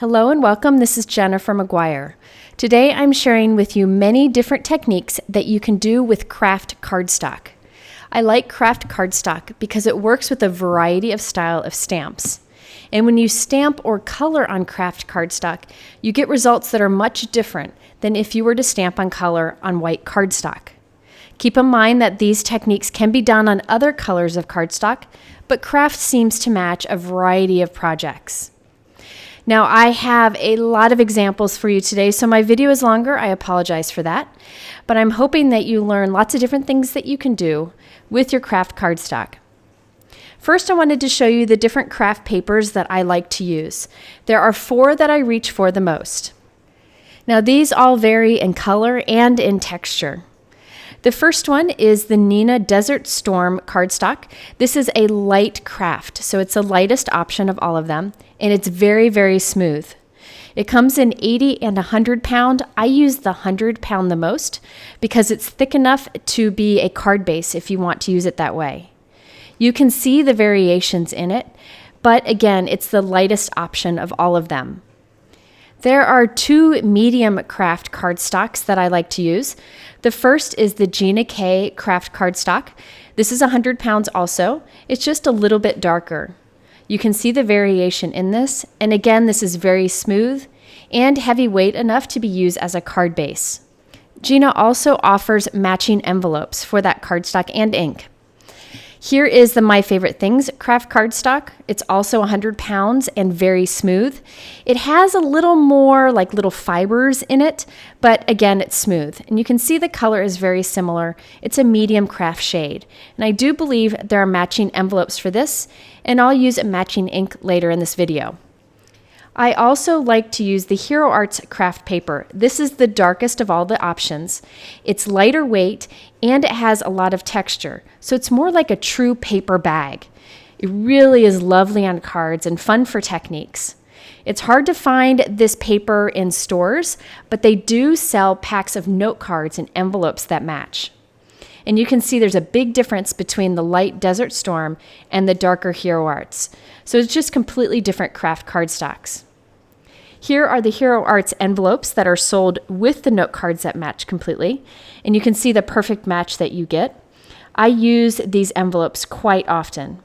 Hello and welcome, this is Gina from McGuire. Today I'm sharing with you many different techniques that you can do with Kraft Cardstock. I like Kraft Cardstock because it works with a variety of style of stamps. And when you stamp or color on Kraft Cardstock, you get results that are much different than if you were to stamp on color on white cardstock. Keep in mind that these techniques can be done on other colors of cardstock, but Kraft seems to match a variety of projects. Now, I have a lot of examples for you today, so my video is longer. I apologize for that. But I'm hoping that you learn lots of different things that you can do with your Kraft Cardstock. First, I wanted to show you the different craft papers that I like to use. There are 4 that I reach for the most. Now, these all vary in color and in texture. The first one is the Neenah Desert Storm cardstock. This is a light craft, so it's the lightest option of all of them, and it's very, very smooth. It comes in 80 and 100 pound. I use the 100 pound the most because it's thick enough to be a card base if you want to use it that way. You can see the variations in it, but again, it's the lightest option of all of them. There are 2 medium craft cardstocks that I like to use. The first is the Gina K Kraft Cardstock. This is 100 pounds also. It's just a little bit darker. You can see the variation in this, and again, this is very smooth and heavyweight enough to be used as a card base. Gina also offers matching envelopes for that cardstock and ink. Here is the My Favorite Things Kraft Cardstock. It's also 100 pounds and very smooth. It has a little more like little fibers in it, but again, it's smooth. And you can see the color is very similar. It's a medium craft shade. And I do believe there are matching envelopes for this, and I'll use a matching ink later in this video. I also like to use the Hero Arts craft paper. This is the darkest of all the options. It's lighter weight and it has a lot of texture, so it's more like a true paper bag. It really is lovely on cards and fun for techniques. It's hard to find this paper in stores, but they do sell packs of note cards and envelopes that match. And you can see there's a big difference between the light Desert Storm and the darker Hero Arts. So it's just completely different craft cardstocks. Here are the Hero Arts envelopes that are sold with the note cards that match completely. And you can see the perfect match that you get. I use these envelopes quite often.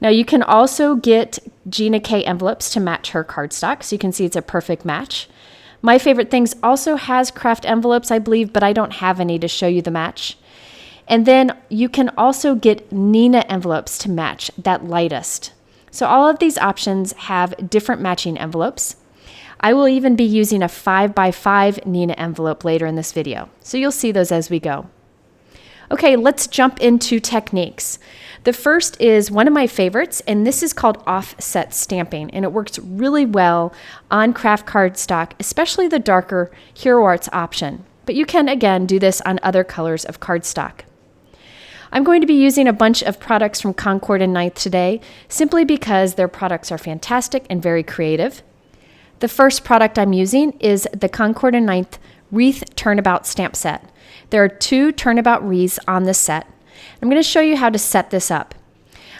Now you can also get Gina K envelopes to match her cardstock. So you can see it's a perfect match. My Favorite Things also has craft envelopes, I believe, but I don't have any to show you the match. And then you can also get Neenah envelopes to match that lightest. So all of these options have different matching envelopes. I will even be using a 5x5 Neenah envelope later in this video, so you'll see those as we go. Okay, let's jump into techniques. The first is one of my favorites, and this is called offset stamping, and it works really well on Kraft Cardstock, especially the darker Hero Arts option. But you can, again, do this on other colors of cardstock. I'm going to be using a bunch of products from Concord and 9th today, simply because their products are fantastic and very creative. The first product I'm using is the Concord and 9th Wreath Turnabout stamp set. There are 2 Turnabout wreaths on this set. I'm going to show you how to set this up.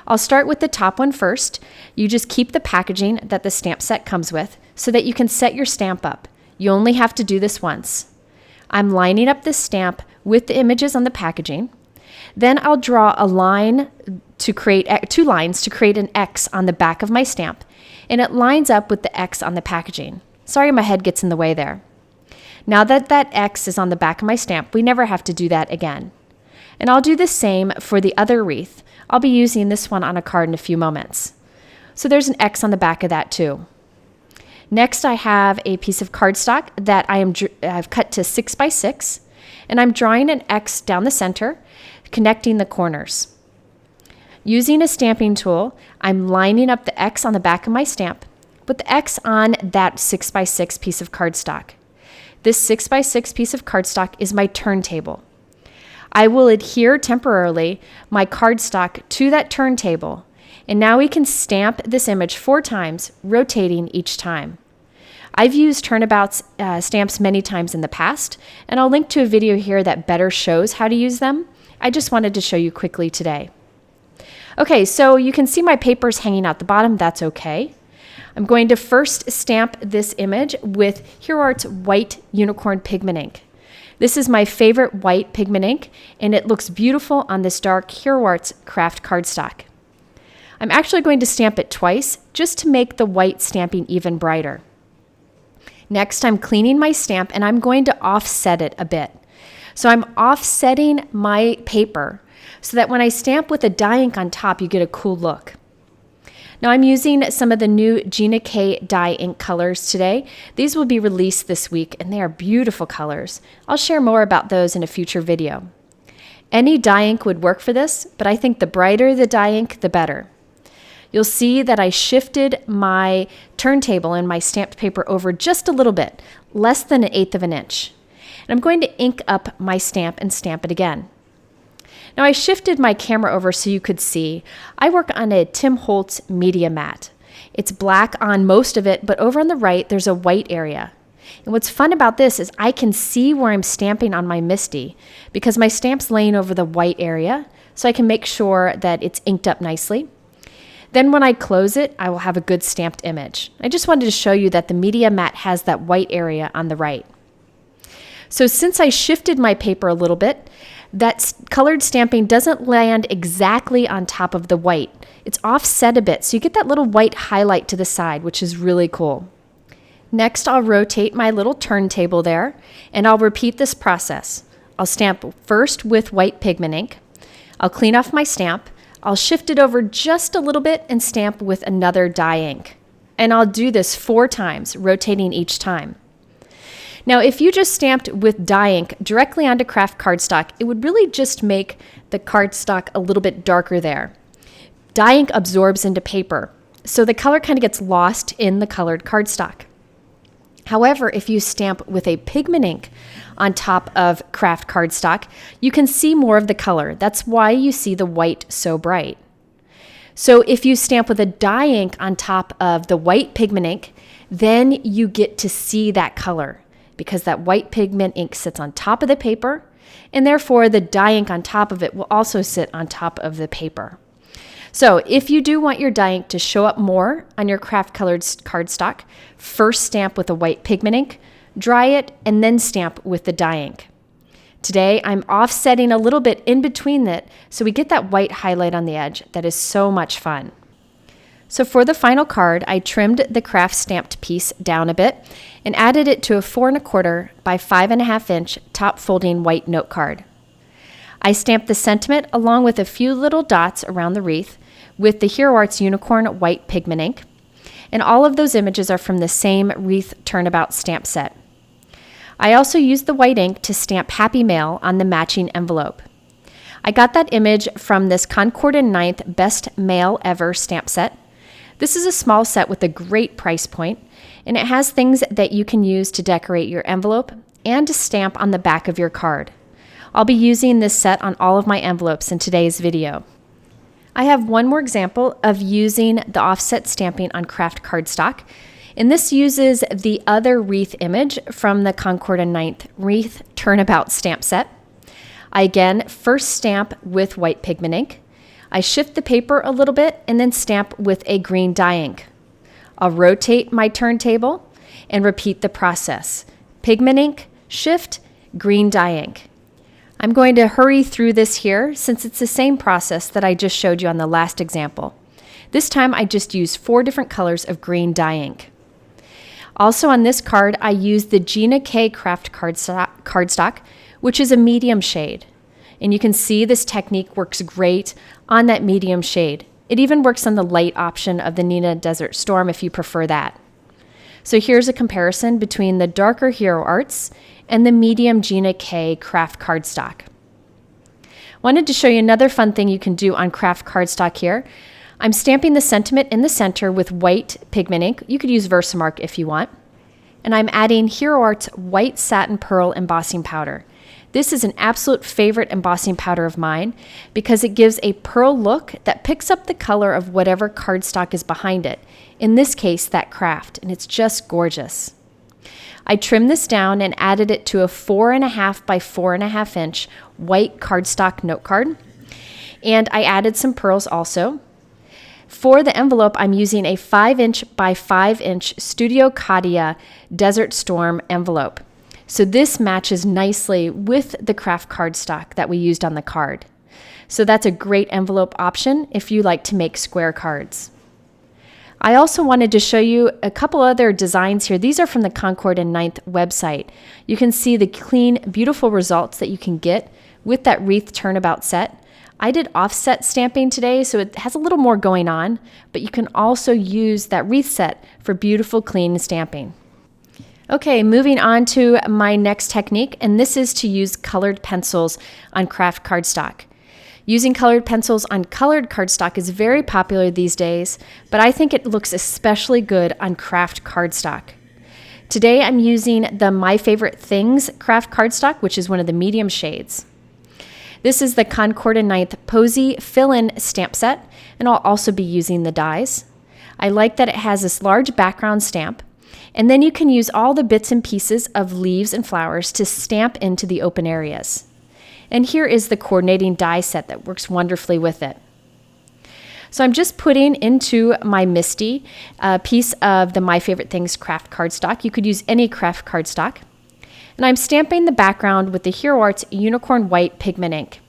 I'll start with the top one first. You just keep the packaging that the stamp set comes with so that you can set your stamp up. You only have to do this once. I'm lining up this stamp with the images on the packaging. Then I'll draw a line to create 2 lines to create an X on the back of my stamp, and it lines up with the X on the packaging. Sorry, my head gets in the way there. Now that that X is on the back of my stamp, we never have to do that again. And I'll do the same for the other wreath. I'll be using this one on a card in a few moments. So there's an X on the back of that too. Next, I have a piece of cardstock that I've cut to 6x6, and I'm drawing an X down the center, connecting the corners. Using a stamping tool, I'm lining up the X on the back of my stamp with the X on that 6x6 piece of cardstock. This 6x6 piece of cardstock is my turntable. I will adhere temporarily my cardstock to that turntable, and now we can stamp this image 4 times, rotating each time. I've used Turnabout stamps many times in the past, and I'll link to a video here that better shows how to use them. I just wanted to show you quickly today. Okay, so you can see my papers hanging out the bottom. That's okay. I'm going to first stamp this image with Hureart's white unicorn pigment ink. This is my favorite white pigment ink, and it looks beautiful on this dark Hureart's Kraft Cardstock. I'm actually going to stamp it twice just to make the white stamping even brighter. Next, I'm cleaning my stamp and I'm going to offset it a bit. So I'm offsetting my paper so that when I stamp with a dye ink on top, you get a cool look. Now I'm using some of the new Gina K Dye Ink colors today. These will be released this week and they are beautiful colors. I'll share more about those in a future video. Any dye ink would work for this, but I think the brighter the dye ink, the better. You'll see that I shifted my turntable and my stamped paper over just a little bit, less than 1/8 of an inch. And I'm going to ink up my stamp and stamp it again. Now I shifted my camera over so you could see. I work on a Tim Holtz media mat. It's black on most of it, but over on the right there's a white area. And what's fun about this is I can see where I'm stamping on my MISTI because my stamp's laying over the white area, so I can make sure that it's inked up nicely. Then when I close it, I will have a good stamped image. I just wanted to show you that the media mat has that white area on the right. So since I shifted my paper a little bit, that colored stamping doesn't land exactly on top of the white. It's offset a bit, so you get that little white highlight to the side, which is really cool. Next, I'll rotate my little turntable there, and I'll repeat this process. I'll stamp first with white pigment ink. I'll clean off my stamp. I'll shift it over just a little bit and stamp with another dye ink. And I'll do this 4 times, rotating each time. Now, if you just stamped with dye ink directly onto Kraft Cardstock, it would really just make the cardstock a little bit darker there. Dye ink absorbs into paper, so the color kind of gets lost in the colored cardstock. However, if you stamp with a pigment ink on top of Kraft Cardstock, you can see more of the color. That's why you see the white so bright. So if you stamp with a dye ink on top of the white pigment ink, then you get to see that color because that white pigment ink sits on top of the paper, and therefore the dye ink on top of it will also sit on top of the paper. So if you do want your dye ink to show up more on your craft colored cardstock, first stamp with a white pigment ink, dry it, and then stamp with the dye ink. Today I'm offsetting a little bit in between that so we get that white highlight on the edge. That is so much fun. So for the final card, I trimmed the craft stamped piece down a bit and added it to a 4 1/4 by 5 1/2 inch top folding white note card. I stamped the sentiment along with a few little dots around the wreath with the Hureart's unicorn white pigment ink, and all of those images are from the same Wreath Turnabout stamp set. I also used the white ink to stamp Happy Mail on the matching envelope. I got that image from this Concord and 9th Best Mail Ever stamp set. This is a small set with a great price point, and it has things that you can use to decorate your envelope and to stamp on the back of your card. I'll be using this set on all of my envelopes in today's video. I have one more example of using the offset stamping on Kraft Cardstock, and this uses the other wreath image from the Concord and 9th Wreath Turnabout stamp set. I again first stamp with white pigment ink. I shift the paper a little bit and then stamp with a green dye ink. I'll rotate my turntable and repeat the process. Pigment ink, shift, green dye ink. I'm going to hurry through this here since it's the same process that I just showed you on the last example. This time I just used 4 different colors of green dye ink. Also on this card, I used the Gina K Kraft Cardstock, which is a medium shade. And you can see this technique works great on that medium shade. It even works on the light option of the Neenah Desert Storm if you prefer that. So here's a comparison between the darker Hureart's and the medium Gina K Kraft Cardstock. Wanted to show you another fun thing you can do on Kraft Cardstock here. I'm stamping the sentiment in the center with white pigment ink. You could use Versamark if you want. And I'm adding Hureart's white satin pearl embossing powder. This is an absolute favorite embossing powder of mine because it gives a pearl look that picks up the color of whatever cardstock is behind it. In this case, that craft, and it's just gorgeous. I trimmed this down and added it to a 4 1/2 by 4 1/2 inch white cardstock note card. And I added some pearls also. For the envelope, I'm using a 5" by 5" Studio Katia Desert Storm envelope. So this matches nicely with the Kraft Cardstock that we used on the card. So that's a great envelope option if you like to make square cards. I also wanted to show you a couple other designs here. These are from the Concord and 9th website. You can see the clean, beautiful results that you can get with that Wreath Turnabout set. I did offset stamping today, so it has a little more going on, but you can also use that Wreath set for beautiful, clean stamping. Okay, moving on to my next technique, and this is to use colored pencils on Kraft Cardstock. Using colored pencils on colored cardstock is very popular these days, but I think it looks especially good on Kraft Cardstock. Today I'm using the My Favorite Things Kraft Cardstock, which is one of the medium shades. This is the Concord and 9th Posie fill-in stamp set, and I'll also be using the dies. I like that it has this large background stamp, and then you can use all the bits and pieces of leaves and flowers to stamp into the open areas. And here is the coordinating die set that works wonderfully with it. So I'm just putting into my MISTI a piece of the My Favorite Things Kraft Cardstock. You could use any Kraft Cardstock. And I'm stamping the background with the Hero Arts Unicorn White Pigment Ink.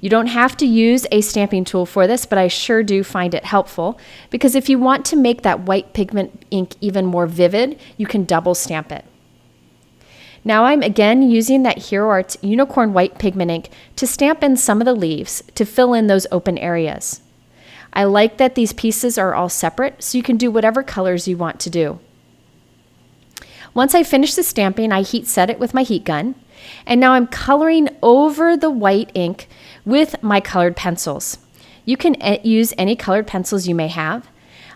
You don't have to use a stamping tool for this, but I sure do find it helpful because if you want to make that white pigment ink even more vivid, you can double stamp it. Now I'm again using that Hero Arts Unicorn White Pigment Ink to stamp in some of the leaves to fill in those open areas. I like that these pieces are all separate, so you can do whatever colors you want to do. Once I finish the stamping, I heat set it with my heat gun, and now I'm coloring over the white ink with my colored pencils. You can use any colored pencils you may have.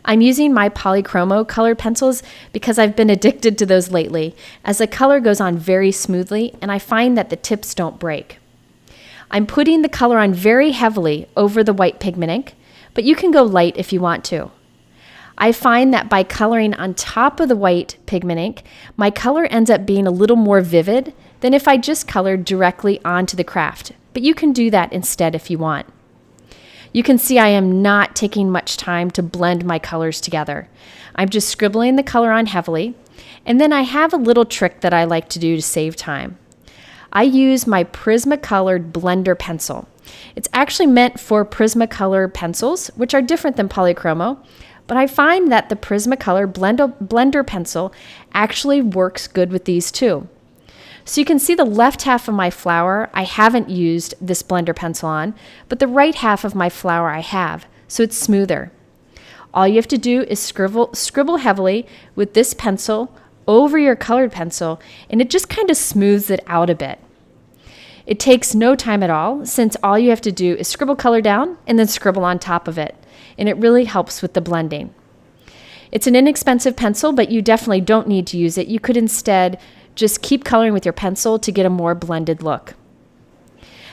I'm using my Polychromos colored pencils because I've been addicted to those lately, as the color goes on very smoothly and I find that the tips don't break. I'm putting the color on very heavily over the white pigment ink, but you can go light if you want to. I find that by coloring on top of the white pigment ink, my color ends up being a little more vivid than if I just colored directly onto the craft, but you can do that instead if you want. You can see I am not taking much time to blend my colors together. I'm just scribbling the color on heavily, and then I have a little trick that I like to do to save time. I use my Prismacolor blender pencil. It's actually meant for Prismacolor pencils, which are different than Polychromos, but I find that the Prismacolor blender pencil actually works good with these too. So you can see the left half of my flower I haven't used this blender pencil on, but the right half of my flower I have, so it's smoother. All you have to do is scribble heavily with this pencil over your colored pencil, and it just kind of smooths it out a bit. It takes no time at all, since all you have to do is scribble color down and then scribble on top of it, and it really helps with the blending. It's an inexpensive pencil, but you definitely don't need to use it. You could instead just keep coloring with your pencil to get a more blended look.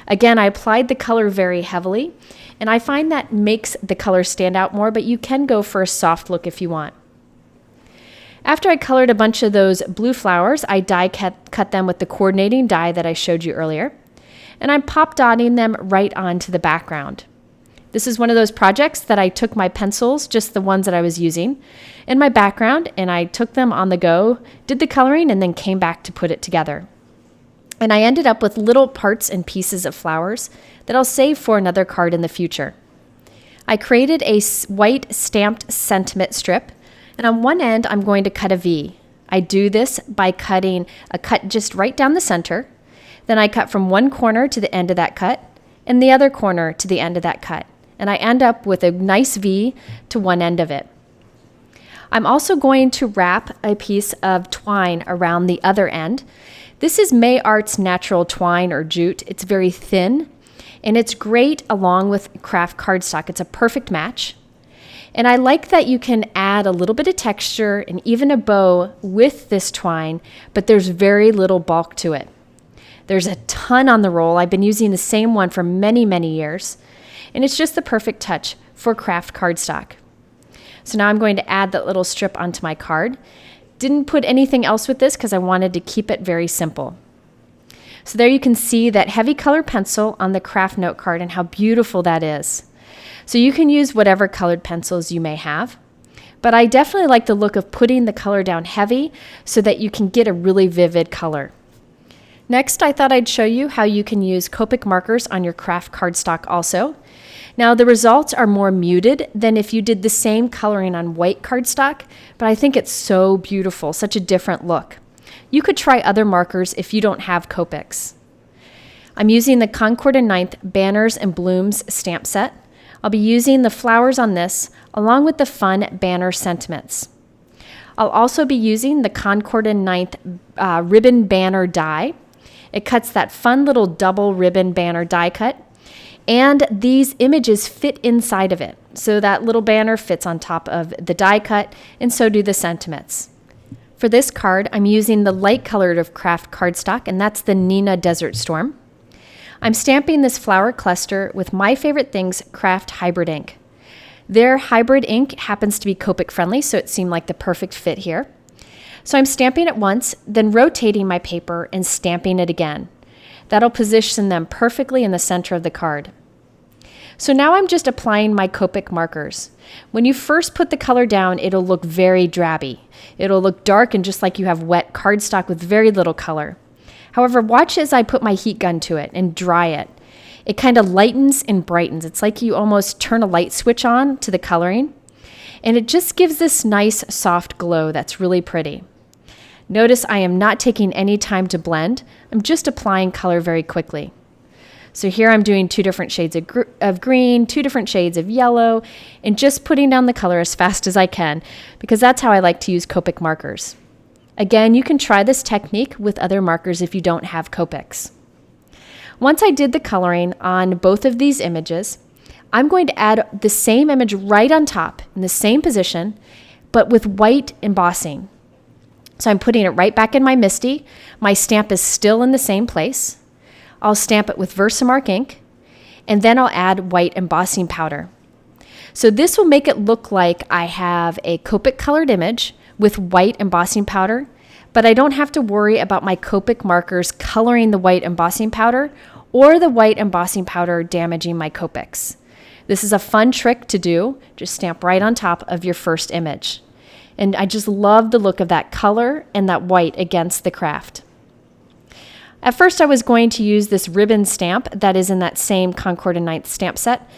Again, I applied the color very heavily, and I find that makes the color stand out more, but you can go for a soft look if you want. After I colored a bunch of those blue flowers, I die cut them with the coordinating die that I showed you earlier, and I'm pop dotting them right onto the background. This is one of those projects that I took my pencils, just the ones that I was using, in my background, and I took them on the go, did the coloring, and then came back to put it together. And I ended up with little parts and pieces of flowers that I'll save for another card in the future. I created a white stamped sentiment strip, and on one end I'm going to cut a V. I do this by cutting a cut just right down the center, then I cut from one corner to the end of that cut, and the other corner to the end of that cut. And I end up with a nice V to one end of it. I'm also going to wrap a piece of twine around the other end. This is May Art's natural twine or jute. It's very thin, and it's great along with Kraft Cardstock. It's a perfect match. And I like that you can add a little bit of texture and even a bow with this twine, but there's very little bulk to it. There's a ton on the roll. I've been using the same one for many, many years. And it's just the perfect touch for Kraft Cardstock. So now I'm going to add that little strip onto my card. Didn't put anything else with this because I wanted to keep it very simple. So there you can see that heavy color pencil on the craft note card and how beautiful that is. So you can use whatever colored pencils you may have. But I definitely like the look of putting the color down heavy so that you can get a really vivid color. Next, I thought I'd show you how you can use Copic markers on your Kraft cardstock also. Now, the results are more muted than if you did the same coloring on white cardstock, but I think it's so beautiful, such a different look. You could try other markers if you don't have Copics. I'm using the Concord and Ninth Banners and Blooms stamp set. I'll be using the flowers on this along with the fun banner sentiments. I'll also be using the Concord and Ninth ribbon banner die. It cuts that fun little double ribbon banner die cut, and these images fit inside of it. So that little banner fits on top of the die cut, and so do the sentiments. For this card, I'm using the light colored of Kraft cardstock, and that's the Neenah Desert Storm. I'm stamping this flower cluster with My Favorite Things Kraft Hybrid Ink. Their hybrid ink happens to be Copic friendly, so it seemed like the perfect fit here. So I'm stamping it once, then rotating my paper and stamping it again. That'll position them perfectly in the center of the card. So now I'm just applying my Copic markers. When you first put the color down, it'll look very drabby. It'll look dark and just like you have wet cardstock with very little color. However, watch as I put my heat gun to it and dry it. It kind of lightens and brightens. It's like you almost turn a light switch on to the coloring. And it just gives this nice soft glow that's really pretty. Notice I am not taking any time to blend. I'm just applying color very quickly. So here I'm doing 2 different shades of green, 2 different shades of yellow, and just putting down the color as fast as I can, because that's how I like to use Copic markers. Again, you can try this technique with other markers if you don't have Copics. Once I did the coloring on both of these images, I'm going to add the same image right on top in the same position, but with white embossing. So I'm putting it right back in my MISTI. My stamp is still in the same place. I'll stamp it with Versamark ink, and then I'll add white embossing powder. So this will make it look like I have a Copic colored image with white embossing powder, but I don't have to worry about my Copic markers coloring the white embossing powder or the white embossing powder damaging my Copics. This is a fun trick to do. Just stamp right on top of your first image. And I just love the look of that color and that white against the craft. At first I was going to use this ribbon stamp that is in that same Concord and Ninth stamp set,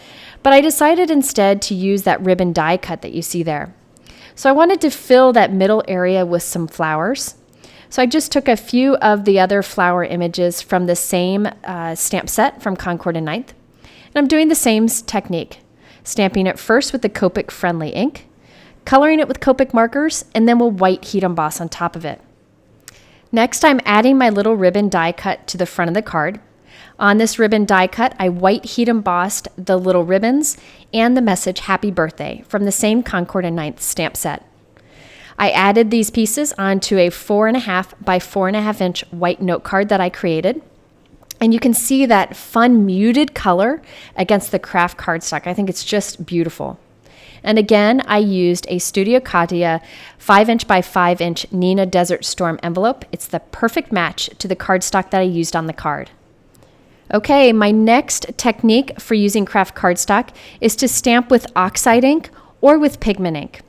but I decided instead to use that ribbon die cut that you see there. So I wanted to fill that middle area with some flowers. So I just took a few of the other flower images from the same stamp set from Concord and Ninth. And I'm doing the same technique, stamping it first with the Copic friendly ink, coloring it with Copic markers, and then we'll white heat emboss on top of it. Next, I'm adding my little ribbon die cut to the front of the card. On this ribbon die cut, I white heat embossed the little ribbons and the message Happy Birthday from the same Concord and Ninth stamp set. I added these pieces onto a 4.5 by 4.5 inch white note card that I created. And you can see that fun muted color against the Kraft cardstock. I think it's just beautiful. And again, I used a Studio Katia 5 inch by 5 inch Neenah Desert Storm envelope. It's the perfect match to the cardstock that I used on the card. Okay, my next technique for using Kraft cardstock is to stamp with oxide ink or with pigment ink.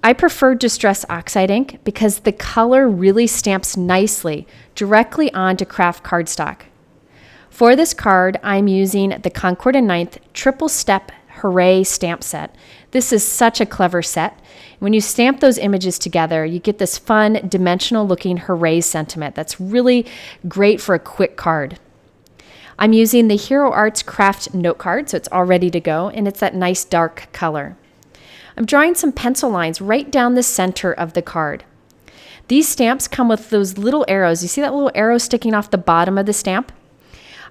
I prefer Distress Oxide ink because the color really stamps nicely directly onto Kraft cardstock. For this card, I'm using the Concord and Ninth Triple Step Hooray stamp set. This is such a clever set. When you stamp those images together, you get this fun, dimensional looking Hooray sentiment that's really great for a quick card. I'm using the Hero Arts Craft note card, so it's all ready to go, and it's that nice dark color. I'm drawing some pencil lines right down the center of the card. These stamps come with those little arrows. You see that little arrow sticking off the bottom of the stamp?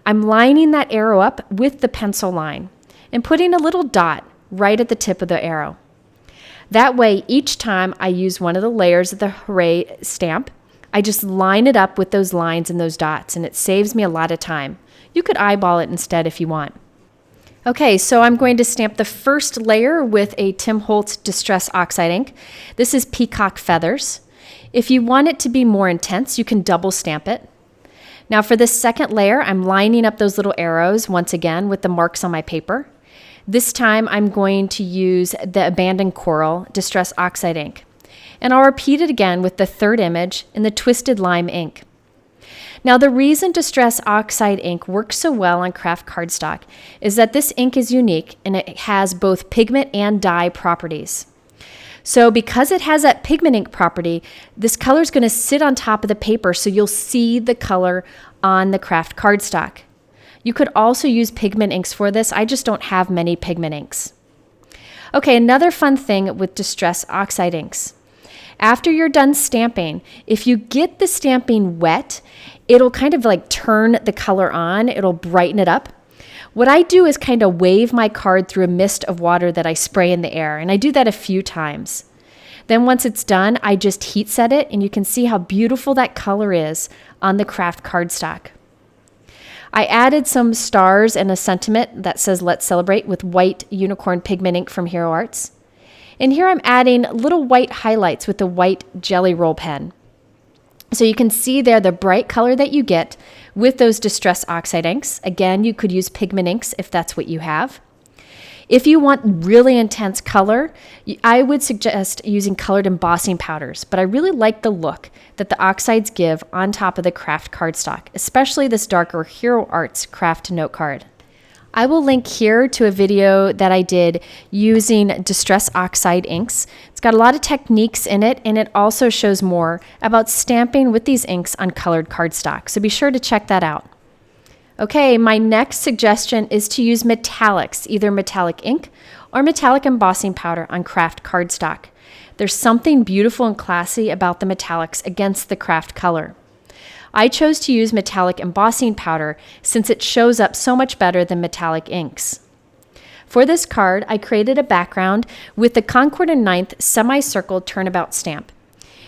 I'm lining that arrow up with the pencil line and putting a little dot right at the tip of the arrow. That way, each time I use one of the layers of the Hooray stamp, I just line it up with those lines and those dots, and it saves me a lot of time. You could eyeball it instead if you want. Okay, so I'm going to stamp the first layer with a Tim Holtz Distress Oxide ink. This is Peacock Feathers. If you want it to be more intense, you can double stamp it. Now for this second layer, I'm lining up those little arrows once again with the marks on my paper. This time I'm going to use the Abandoned Coral Distress Oxide ink. And I'll repeat it again with the third image in the Twisted Lime ink. Now, the reason Distress Oxide ink works so well on Kraft Cardstock is that this ink is unique and it has both pigment and dye properties. So because it has that pigment ink property, this color is going to sit on top of the paper so you'll see the color on the Kraft Cardstock. You could also use pigment inks for this. I just don't have many pigment inks. Okay, another fun thing with Distress Oxide inks. After you're done stamping, if you get the stamping wet, it'll kind of like turn the color on. It'll brighten it up. What I do is kind of wave my card through a mist of water that I spray in the air, and I do that a few times. Then once it's done, I just heat set it, and you can see how beautiful that color is on the Kraft Cardstock. I added some stars and a sentiment that says "Let's Celebrate" with white unicorn pigment ink from Hero Arts. And here I'm adding little white highlights with the white Jelly Roll pen. So you can see there the bright color that you get with those Distress Oxide inks. Again, you could use pigment inks if that's what you have. If you want really intense color, I would suggest using colored embossing powders, but I really like the look that the oxides give on top of the Kraft Cardstock, especially this darker Hero Arts Kraft note card. I will link here to a video that I did using Distress Oxide inks. It's got a lot of techniques in it, and it also shows more about stamping with these inks on colored cardstock, so be sure to check that out. Okay, my next suggestion is to use metallics, either metallic ink or metallic embossing powder on Kraft Cardstock. There's something beautiful and classy about the metallics against the Kraft color. I chose to use metallic embossing powder since it shows up so much better than metallic inks. For this card, I created a background with the Concord and 9th Semicircle Turnabout stamp.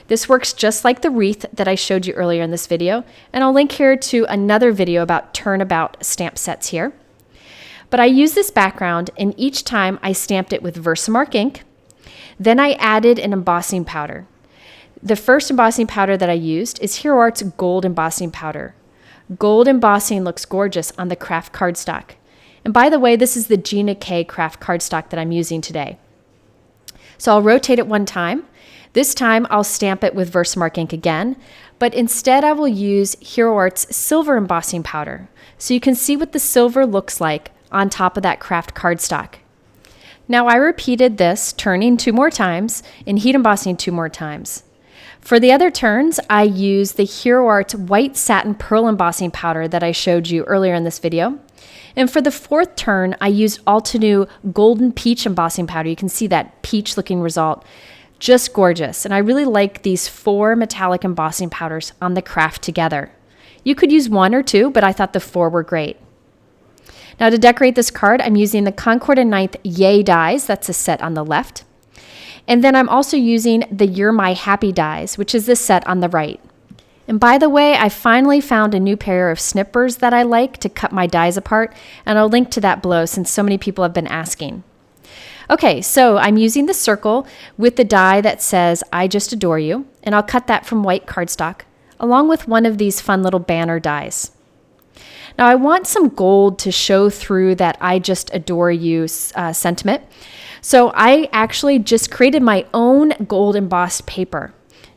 This works just like the wreath that I showed you earlier in this video, and I'll link here to another video about Turnabout stamp sets here. But I used this background, and each time I stamped it with Versamark ink. Then I added an embossing powder. The first embossing powder that I used is Hero Arts Gold Embossing Powder. Gold embossing looks gorgeous on the Kraft Cardstock. And by the way, this is the Gina K Kraft Cardstock that I'm using today. So I'll rotate it one time. This time I'll stamp it with Versamark ink again, but instead I will use Hero Arts Silver Embossing Powder, so you can see what the silver looks like on top of that Kraft Cardstock. Now I repeated this, turning 2 more times and heat embossing 2 more times. For the other turns, I used the Hero Arts White Satin Pearl Embossing Powder that I showed you earlier in this video. And for the 4th turn, I used Altenew Golden Peach Embossing Powder. You can see that peach looking result. Just gorgeous. And I really like these 4 metallic embossing powders on the Kraft together. You could use 1 or 2, but I thought the 4 were great. Now to decorate this card, I'm using the Concord and 9th Yay dies. That's a set on the left. And then I'm also using the You're My Happy dies, which is this set on the right. And by the way, I finally found a new pair of snippers that I like to cut my dies apart, and I'll link to that below since so many people have been asking. Okay, so I'm using the circle with the die that says I Just Adore You, and I'll cut that from white cardstock, along with one of these fun little banner dies. Now I want some gold to show through that I Just Adore You sentiment. So I actually just created my own gold embossed paper.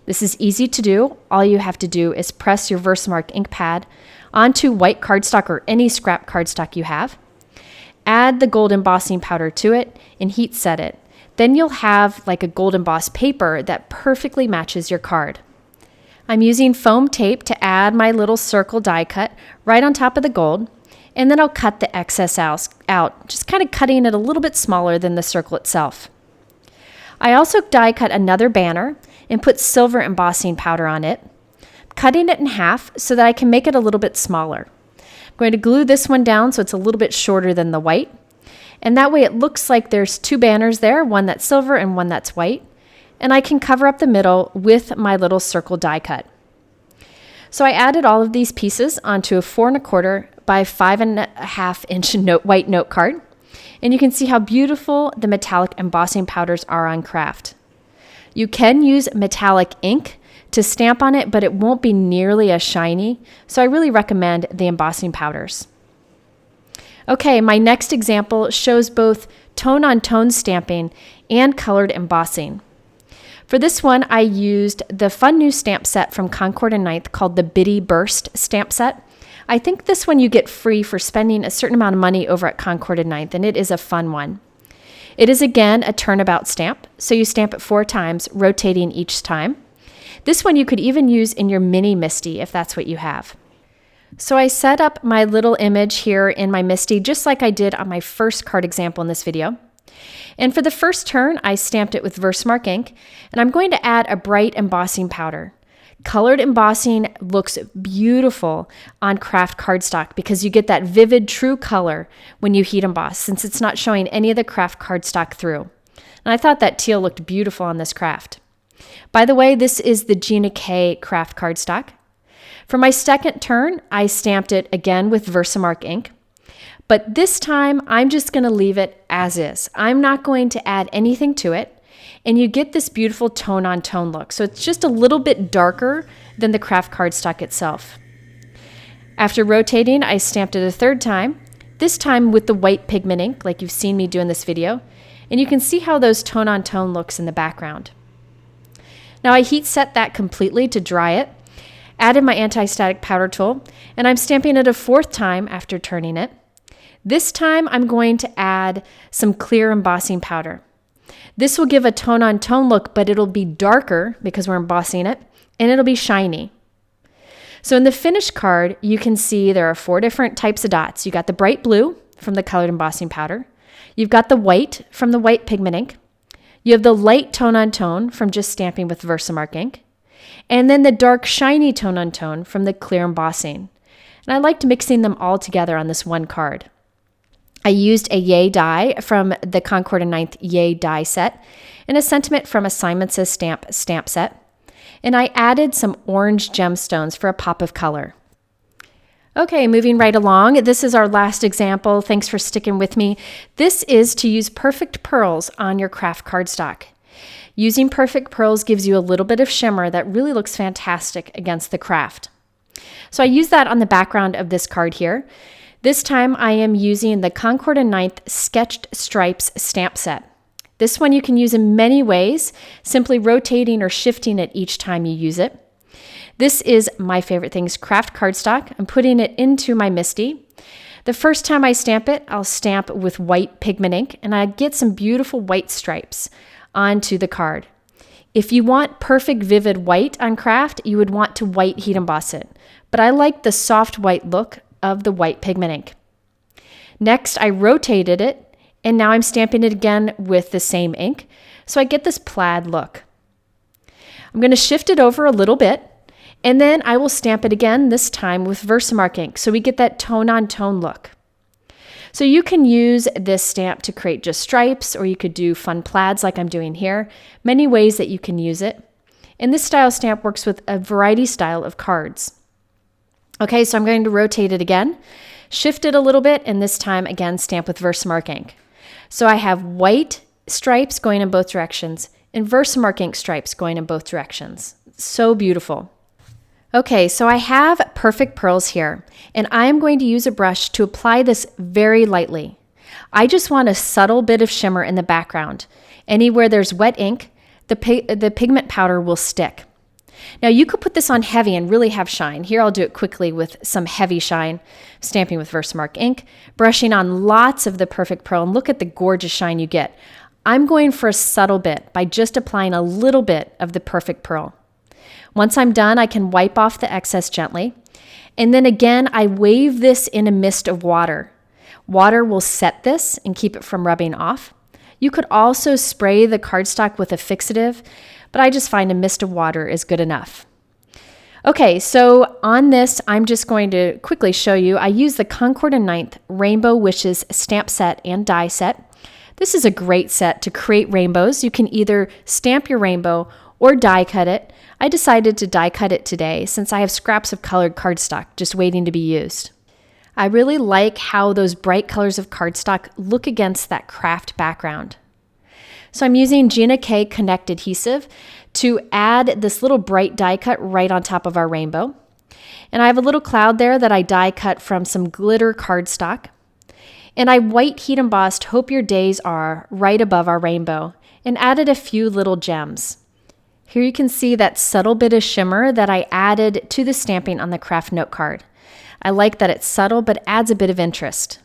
This is easy to do. All you have to do is press your Versamark ink pad onto white cardstock or any scrap cardstock you have. Add the gold embossing powder to it and heat set it. Then you'll have like a gold embossed paper that perfectly matches your card. I'm using foam tape to add my little circle die cut right on top of the gold. And then I'll cut the excess out, just kind of cutting it a little bit smaller than the circle itself. I also die cut another banner and put silver embossing powder on it, cutting it in half so that I can make it a little bit smaller. I'm going to glue this one down so it's a little bit shorter than the white. And that way it looks like there's 2 banners there, one that's silver and one that's white. And I can cover up the middle with my little circle die cut. So I added all of these pieces onto a 4 1/4 by 5.5 inch white note card. And you can see how beautiful the metallic embossing powders are on Kraft. You can use metallic ink to stamp on it, but it won't be nearly as shiny. So I really recommend the embossing powders. Okay, my next example shows both tone-on-tone stamping and colored embossing. For this one, I used the fun new stamp set from Concord and Ninth called the Bitty Burst stamp set. I think this one you get free for spending a certain amount of money over at Concord and Ninth, and it is a fun one. It is again a turnabout stamp, so you stamp it 4 times, rotating each time. This one you could even use in your mini MISTI if that's what you have. So I set up my little image here in my MISTI just like I did on my first card example in this video. And for the first turn, I stamped it with Versamark ink, and I'm going to add a bright embossing powder. Colored embossing looks beautiful on Kraft Cardstock because you get that vivid true color when you heat emboss, since it's not showing any of the Kraft Cardstock through. And I thought that teal looked beautiful on this craft. By the way, this is the Gina K Kraft Cardstock. For my second turn, I stamped it again with Versamark ink. But this time, I'm just going to leave it as is. I'm not going to add anything to it. And you get this beautiful tone-on-tone look. So it's just a little bit darker than the Kraft Cardstock itself. After rotating, I stamped it a third time, this time with the white pigment ink, like you've seen me do in this video. And you can see how those tone-on-tone looks in the background. Now I heat set that completely to dry it, added my anti-static powder tool, and I'm stamping it a 4th time after turning it. This time I'm going to add some clear embossing powder. This will give a tone-on-tone look, but it'll be darker because we're embossing it, and it'll be shiny. So in the finished card, you can see there are 4 different types of dots. You got the bright blue from the colored embossing powder. You've got the white from the white pigment ink. You have the light tone-on-tone from just stamping with Versamark ink. And then the dark shiny tone-on-tone from the clear embossing. And I liked mixing them all together on this one card. I used a Youre die from the Concord and Ninth Youre die set and a sentiment from a Simon Says stamp set. And I added some orange gemstones for a pop of color. Okay, moving right along. This is our last example. Thanks for sticking with me. This is to use perfect pearls on your Kraft Cardstock. Using perfect pearls gives you a little bit of shimmer that really looks fantastic against the craft. So I use that on the background of this card here. This time I am using the Concord and Ninth Sketched Stripes stamp set. This one you can use in many ways, simply rotating or shifting it each time you use it. This is my favorite things, Kraft Cardstock. I'm putting it into my MISTI. The first time I stamp it, I'll stamp with white pigment ink, and I get some beautiful white stripes onto the card. If you want perfect vivid white on Kraft, you would want to white heat emboss it. But I like the soft white look of the white pigment ink. Next, I rotated it, and now I'm stamping it again with the same ink, so I get this plaid look. I'm going to shift it over a little bit, and then I will stamp it again, this time with Versamark ink, so we get that tone-on-tone look. So you can use this stamp to create just stripes, or you could do fun plaids like I'm doing here. Many ways that you can use it. And this style stamp works with a variety style of cards. Okay, so I'm going to rotate it again, shift it a little bit, and this time again stamp with Versamark ink. So I have white stripes going in both directions and Versamark ink stripes going in both directions. So beautiful. Okay, so I have perfect pearls here, and I'm going to use a brush to apply this very lightly. I just want a subtle bit of shimmer in the background. Anywhere there's wet ink, the pigment powder will stick. Now you could put this on heavy and really have shine. Here I'll do it quickly with some heavy shine, stamping with Versamark ink, brushing on lots of the perfect pearl, and look at the gorgeous shine you get. I'm going for a subtle bit by just applying a little bit of the perfect pearl. Once I'm done, I can wipe off the excess gently. And then again, I wave this in a mist of water. Water will set this and keep it from rubbing off. You could also spray the cardstock with a fixative, but I just find a mist of water is good enough. Okay, so on this, I'm just going to quickly show you. I use the Concord and Ninth Rainbow Wishes stamp set and die set. This is a great set to create rainbows. You can either stamp your rainbow or die cut it. I decided to die cut it today since I have scraps of colored cardstock just waiting to be used. I really like how those bright colors of cardstock look against that craft background. So I'm using Gina K Connect adhesive to add this little bright die cut right on top of our rainbow. And I have a little cloud there that I die cut from some glitter cardstock. And I white heat embossed Hope Your Days Are right above our rainbow and added a few little gems. Here you can see that subtle bit of shimmer that I added to the stamping on the craft note card. I like that it's subtle but adds a bit of interest.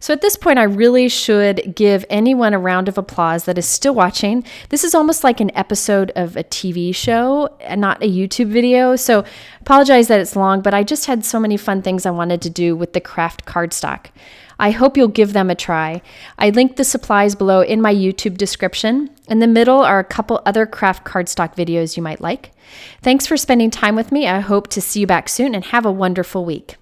So at this point, I really should give anyone a round of applause that is still watching. This is almost like an episode of a TV show and not a YouTube video. So apologize that it's long, but I just had so many fun things I wanted to do with the Kraft Cardstock. I hope you'll give them a try. I linked the supplies below in my YouTube description. In the middle are a couple other Kraft Cardstock videos you might like. Thanks for spending time with me. I hope to see you back soon and have a wonderful week.